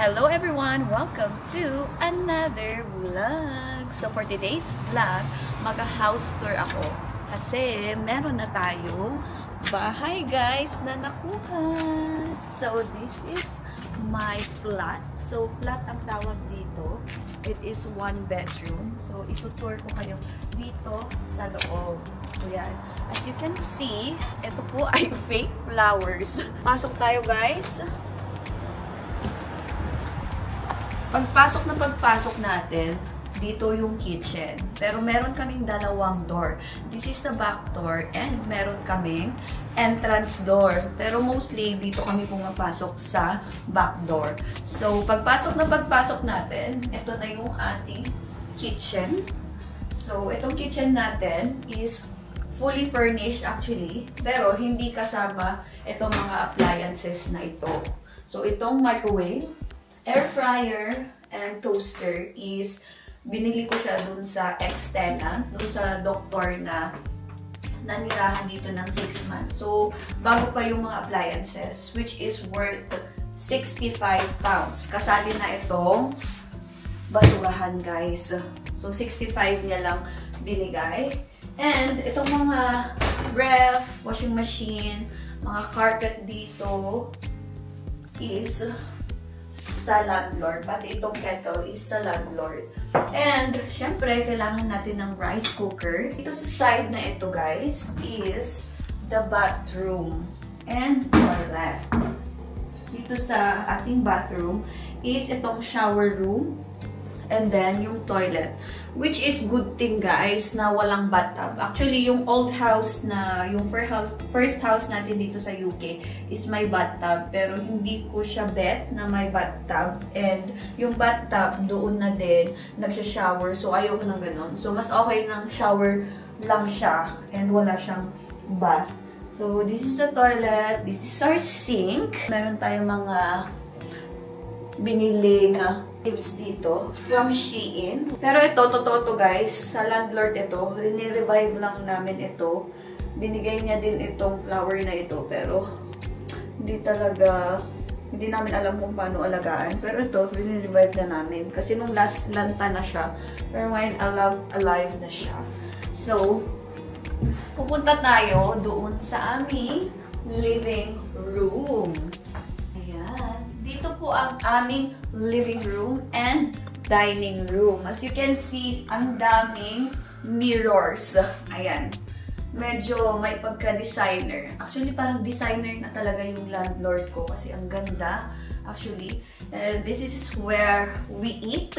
Hello everyone! Welcome to another vlog! So for today's vlog, mag-house tour ako. Kasi meron na tayong bahay guys na nakuha. So this is my flat. So flat ang tawag dito. It is 1 bedroom. So itutour ko kayo dito sa loob. Ayan. As you can see, ito po ay fake flowers. Pasok tayo guys. Pagpasok natin, dito yung kitchen. Pero meron kaming dalawang door. This is the back door and meron kaming entrance door. Pero mostly, dito kami pumapasok sa back door. So, pagpasok natin, ito na yung ating kitchen. So, itong kitchen natin is fully furnished actually. Pero, hindi kasama itong mga appliances na ito. So, itong microwave, air fryer, and toaster is binili ko siya dun sa ex-tenant, dun sa doktor na nanirahan dito ng 6 months. So, bago pa yung mga appliances, which is worth 65 pounds. Kasali na itong basurahan, guys. So, 65 niya lang binigay. And, itong mga ref, washing machine, mga carpet dito is sa landlord. Pati itong kettle is sa landlord. And, syempre, kailangan natin ng rice cooker. Ito sa side na ito, guys, is the bathroom and toilet. Dito sa ating bathroom is itong shower room and then yung toilet. Which is good thing, guys, na walang bathtub. Actually, yung old house na, yung first house natin dito sa UK is may bathtub. Pero hindi ko siya bet na may bathtub. And yung bathtub, doon na din nagsha-shower. So, ayoko ng ganun. So, mas okay ng shower lang siya and wala siyang bath. So, this is the toilet. This is our sink. Meron tayong mga biniling tips dito from Shein. Pero ito, totoo to guys. Sa landlord ito. Rene-revive lang namin ito. Binigay niya din itong flower na ito. Pero, hindi namin alam kung paano alagaan. Pero ito, rene-revive na namin. Kasi nung last lanta na siya. Pero ngayon, alive na siya. So, pupunta tayo doon sa aming living room. Dito po ang aming living room and dining room. As you can see, ang daming mirrors. Ayan. Medyo may pagka-designer. Actually, parang designer na talaga yung landlord ko kasi ang ganda. Actually, this is where we eat.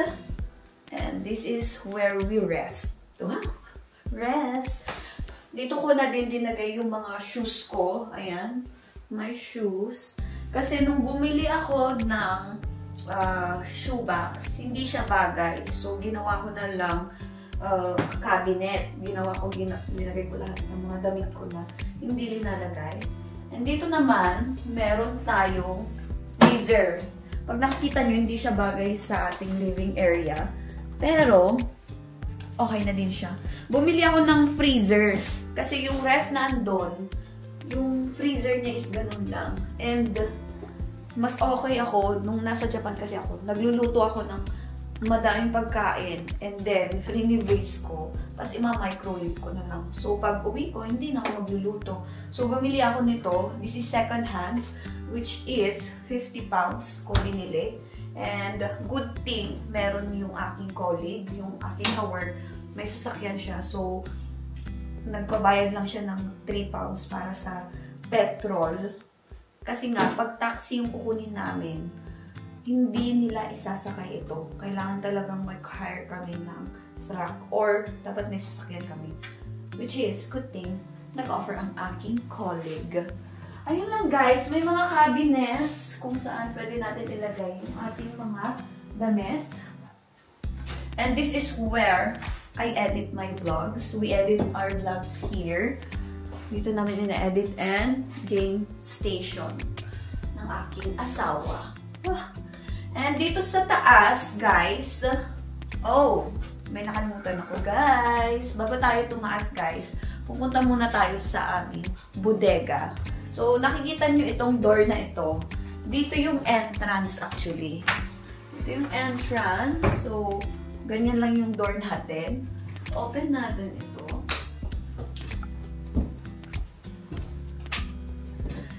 And this is where we rest. Wow! Rest! Dito ko na din dinagay yung mga shoes ko. Ayan. My shoes. Kasi nung bumili ako ng shoebox, hindi siya bagay. So, ginawa ko na lang cabinet. Ginagay ko lahat ng mga damit ko na hindi linalagay. And dito naman, meron tayong freezer. Pag nakikita nyo, hindi siya bagay sa ating living area. Pero, okay na din siya. Bumili ako ng freezer. Kasi yung ref nandun, yung freezer niya is ganun lang. And, mas okay ako, nung nasa Japan kasi ako, nagluluto ako ng madaming pagkain. And then, free-freeze ko. Tapos, ima-microwave ko na lang. So, pag uwi ko, hindi na ako magluluto. So, bumili ako nito. This is second hand, which is 50 pounds ko binili. And, good thing, meron yung aking colleague, yung aking kawork, may sasakyan siya. So, nagbabayad lang siya ng 3 pounds para sa petrol. Kasi nga, pag taxi yung kukunin namin, hindi nila isasakay ito. Kailangan talagang mag-hire kami ng truck or dapat may sasakyan kami. Which is, good thing, nag-offer ang aking colleague. Ayun lang guys, may mga cabinets kung saan pwede natin ilagay yung ating mga damit. And this is where I edit my vlogs. We edit our vlogs here. Dito namin ina-edit and game station ng aking asawa. And dito sa taas, guys, oh, may nakalimutan ako, guys. Bago tayo tumaas, guys, pupunta muna tayo sa aming bodega. So, nakikita nyo itong door na ito. Dito yung entrance, actually. Ito yung entrance. So, ganyan lang yung door natin. Open natin ito.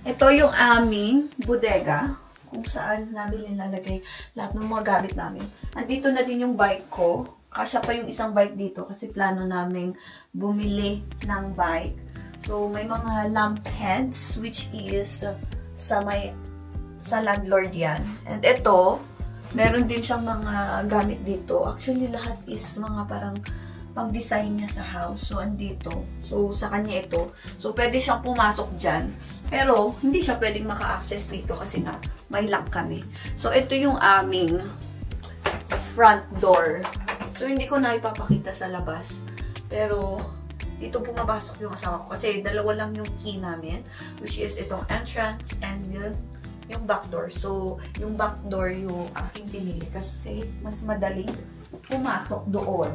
Ito yung aming bodega, kung saan namin nilalagay lahat ng mga gamit namin. Andito na din yung bike ko. Kasya pa yung isang bike dito kasi plano naming bumili ng bike. So, may mga lamp heads, which is sa landlord yan. And ito, meron din siyang mga gamit dito. Actually, lahat is mga parang pang-design niya sa house. So, andito. So, sa kanya ito. So, pwede siyang pumasok dyan. Pero, hindi siya pwedeng maka-access dito kasi nga, may lock kami. So, ito yung aming front door. So, hindi ko na ipapakita sa labas. Pero, dito pumapasok yung asawa ko. Kasi, dalawa lang yung key namin. Which is itong entrance and yung back door. So, yung back door yung aking pinili. Kasi, mas madaling pumasok doon.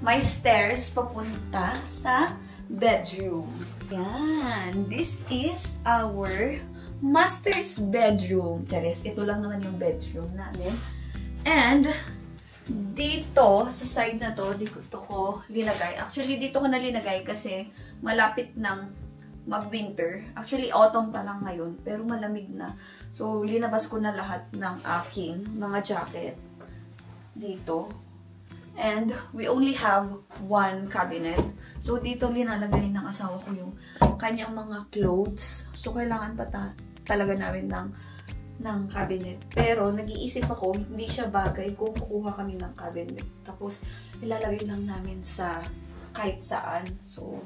May stairs papunta sa bedroom. Yan. This is our master's bedroom. Charis, ito lang naman yung bedroom namin. And, dito, sa side na to, dito ko linagay. Actually, dito ko na linagay kasi malapit ng mag-winter. Actually, autumn pa lang ngayon, pero malamig na. So, linabas ko na lahat ng aking mga jacket dito. And we only have one cabinet. So, dito linalagay ng asawa ko yung kanyang mga clothes. So, kailangan pa talaga namin ng cabinet. Pero, nag-iisip ako, hindi siya bagay kung kukuha kami ng cabinet. Tapos, ilalagay lang namin sa kahit saan. So,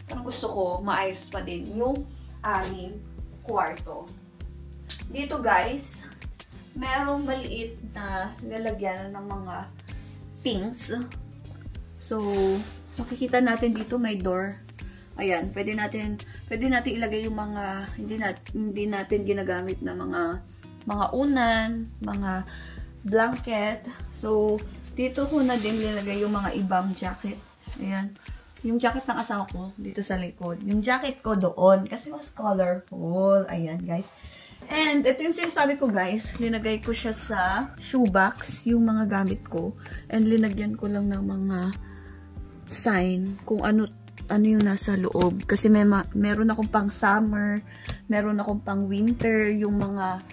parang gusto ko, maayos pa din yung aming kwarto. Dito, guys, merong maliit na lalagyan ng mga things. So, makikita natin dito may door. Ayan, pwede natin ilagay yung mga hindi natin ginagamit na mga unan, mga blanket. So, dito ko na din nilagay yung mga ibang jacket. Ayan. Yung jacket ng asawa ko dito sa likod. Yung jacket ko doon kasi mas colorful. Ayan, guys. And, ito yung sinasabi ko, guys. Linagay ko siya sa shoebox, yung mga gamit ko. And, linagyan ko lang ng mga sign kung ano yung nasa loob. Kasi meron akong pang summer, meron akong pang winter, yung mga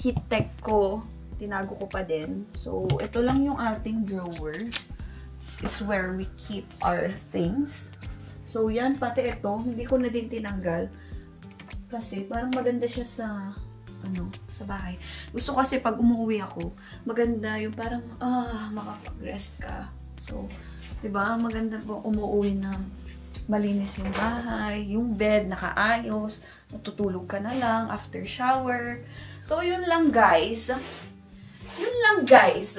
heat tech ko, tinago ko pa din. So, ito lang yung ating drawer. This is where we keep our things. So, yan, pati ito, hindi ko na din tinanggal. Kasi, parang maganda siya sa bahay. Gusto kasi pag umuwi ako, maganda yung parang, makapag-rest ka. So, diba, maganda po umuwi ng malinis yung bahay, yung bed, nakaayos, natutulog ka na lang after shower. So, yun lang, guys. Yun lang, guys.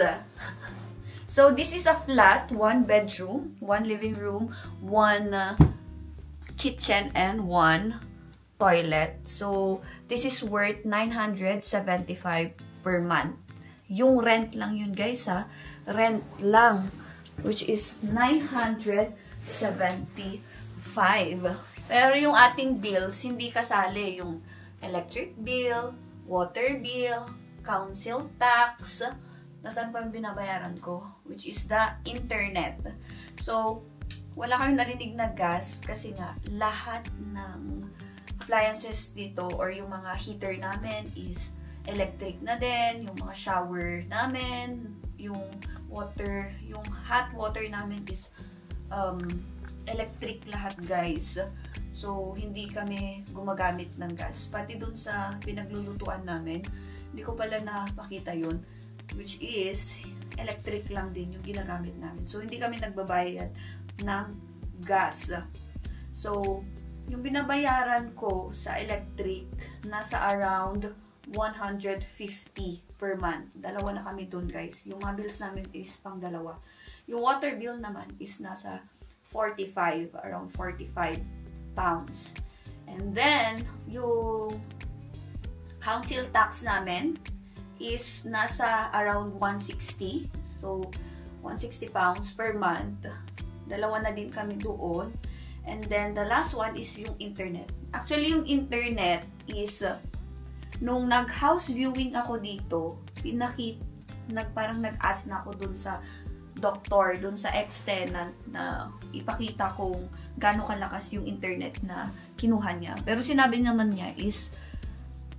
So, this is a flat, 1 bedroom, 1 living room, 1 kitchen, and 1 toilet. So, this is worth 975 per month. Yung rent lang yun, guys, ha? Rent lang, which is 975. Pero yung ating bills, hindi kasali yung electric bill, water bill, council tax, nasaan pa yung binabayaran ko, which is the internet. So, wala kayong narinig na gas kasi nga, lahat ng appliances dito or yung mga heater namin is electric na din, yung mga shower namin, yung water, yung hot water namin is electric lahat, guys. So, hindi kami gumagamit ng gas. Pati dun sa pinaglulutuan namin, hindi ko pala napakita yun, which is electric lang din yung ginagamit namin. So, hindi kami nagbabayad ng gas. So, yung binabayaran ko sa electric, nasa around 150 per month. Dalawa na kami dun, guys. Yung mga bills namin is pang dalawa. Yung water bill naman is nasa 45, around 45 pounds. And then, yung council tax namin is nasa around 160. So, 160 pounds per month. Dalawa na din kami doon. And then, the last one is yung internet. Actually, yung internet is, nung nag-house viewing ako dito, parang nag-ask na ako dun sa doktor, dun sa ex-tenant na ipakita kung gaano kalakas yung internet na kinuha niya. Pero sinabi naman niya is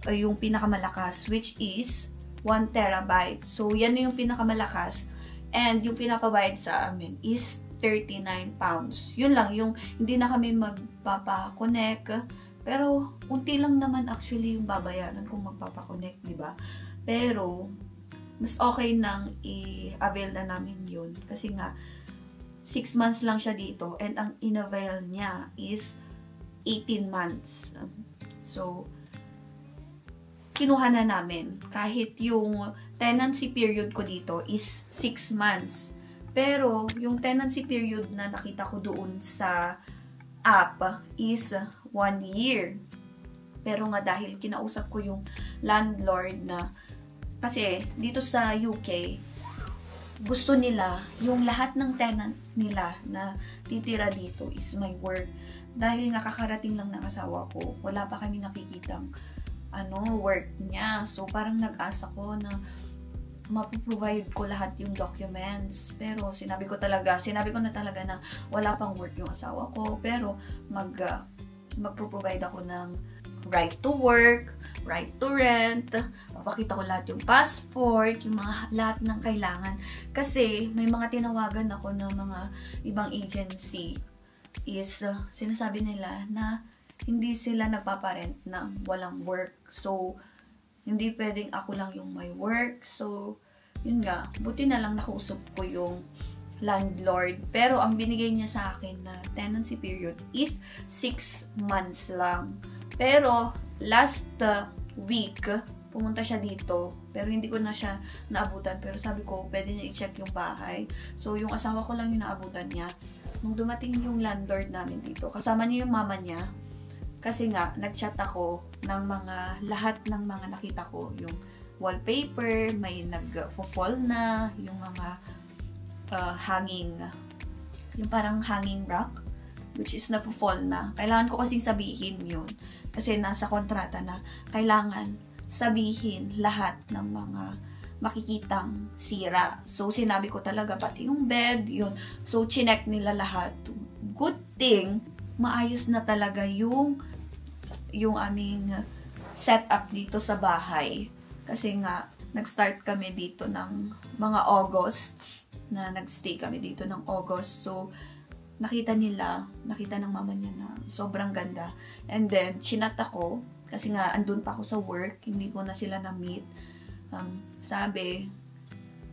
yung pinakamalakas, which is 1 terabyte. So, yan na yung pinakamalakas. And yung pinapabayad sa amin is 39 pounds. Yun lang, yung hindi na kami magpapa-connect. Pero, unti lang naman actually yung babayaran kung magpapa-connect, di ba? Pero, mas okay nang i-avail na namin yun. Kasi nga, 6 months lang siya dito. And ang in-avail niya is 18 months. So, kinuha na namin. Kahit yung tenancy period ko dito is 6 months. Pero, yung tenancy period na nakita ko doon sa app is 1 year. Pero nga dahil kinausap ko yung landlord na, kasi dito sa UK, gusto nila yung lahat ng tenant nila na titira dito is my work. Dahil nga kakarating lang ng asawa ko, wala pa kami nakikitang work niya. So, parang nag-asa ko na mapoprovide ko lahat yung documents. Pero, sinabi ko na talaga na wala pang work yung asawa ko. Pero, magproprovide ako ng right to work, right to rent, papakita ko lahat yung passport, yung lahat ng kailangan. Kasi, may mga tinawagan ako ng mga ibang agency is, sinasabi nila na hindi sila nagpaparent ng walang work. So, hindi pwedeng ako lang yung may work. So, yun nga, buti na lang nakausap ko yung landlord. Pero, ang binigay niya sa akin na tenancy period is 6 months lang. Pero, last week, pumunta siya dito. Pero, hindi ko na siya naabutan. Pero, sabi ko, pwede niya i-check yung bahay. So, yung asawa ko lang yung naabutan niya. Nung dumating yung landlord namin dito, kasama niya yung mama niya. Kasi nga, nag-chat ako ng lahat ng mga nakita ko. Yung wallpaper, may nag-fall na, yung mga hanging, yung parang hanging rack, which is na-fall na. Kailangan ko kasing sabihin yun. Kasi nasa kontrata na kailangan sabihin lahat ng mga makikitang sira. So, sinabi ko talaga, pati yung bed, yun. So, chinek nila lahat. Good thing, maayos na talaga yung aming setup dito sa bahay. Kasi nga, nag-start kami dito ng mga August, na nag-stay kami dito ng August. So, nakita ng mama niya na sobrang ganda. And then, chinat ako, kasi nga, andun pa ako sa work, hindi ko na sila na-meet. Sabi,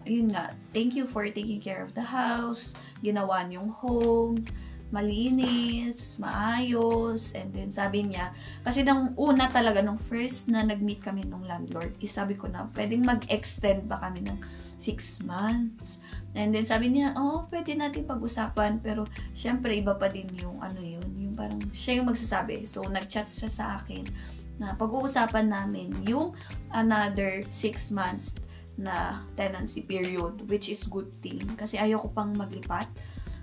ayun nga, thank you for taking care of the house, ginawa niyong home, malinis, maayos, and then sabi niya, kasi nung una talaga, nung first na nag-meet kami nung landlord, sabi ko na, pwedeng mag-extend ba kami ng 6 months? And then sabi niya, pwede natin pag-usapan, pero syempre iba pa din yung yung parang siya yung magsasabi. So, nag-chat siya sa akin na pag-uusapan namin yung another 6 months na tenancy period, which is good thing, kasi ayoko pang maglipat.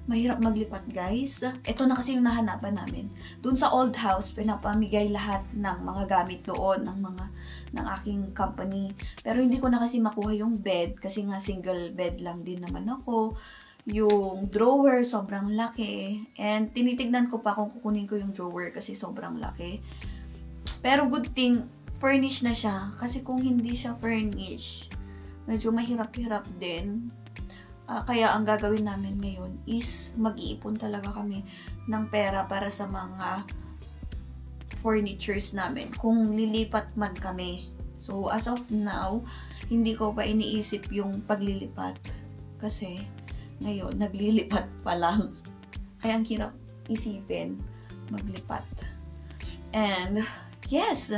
Mahirap maglipat, guys. Ito na kasi yung nahanapan namin. Doon sa old house, pinapamigay lahat ng mga gamit doon ng aking company. Pero hindi ko na kasi makuha yung bed kasi nga single bed lang din naman ako. Yung drawer, sobrang laki. And tinitignan ko pa kung kukunin ko yung drawer kasi sobrang laki. Pero good thing, furnished na siya. Kasi kung hindi siya furnished, medyo mahirap-hirap din. Kaya ang gagawin namin ngayon is mag-iipon talaga kami ng pera para sa mga furnitures namin kung lilipat man kami. So, as of now, hindi ko pa iniisip yung paglilipat kasi ngayon, naglilipat pa lang. Kaya ang hirap isipin maglipat. And, yes,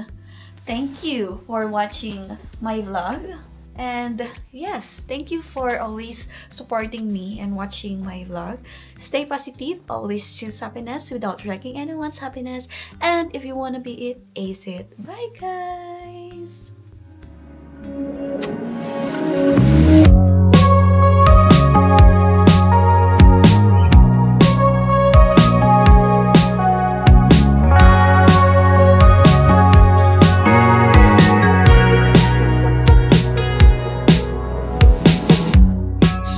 thank you for watching my vlog. And yes, thank you for always supporting me and watching my vlog. Stay positive, always choose happiness without wrecking anyone's happiness. And if you want to be it, ace it. Bye guys!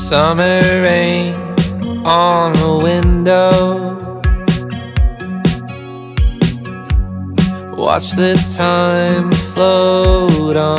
summer rain on the window. Watch the time float on.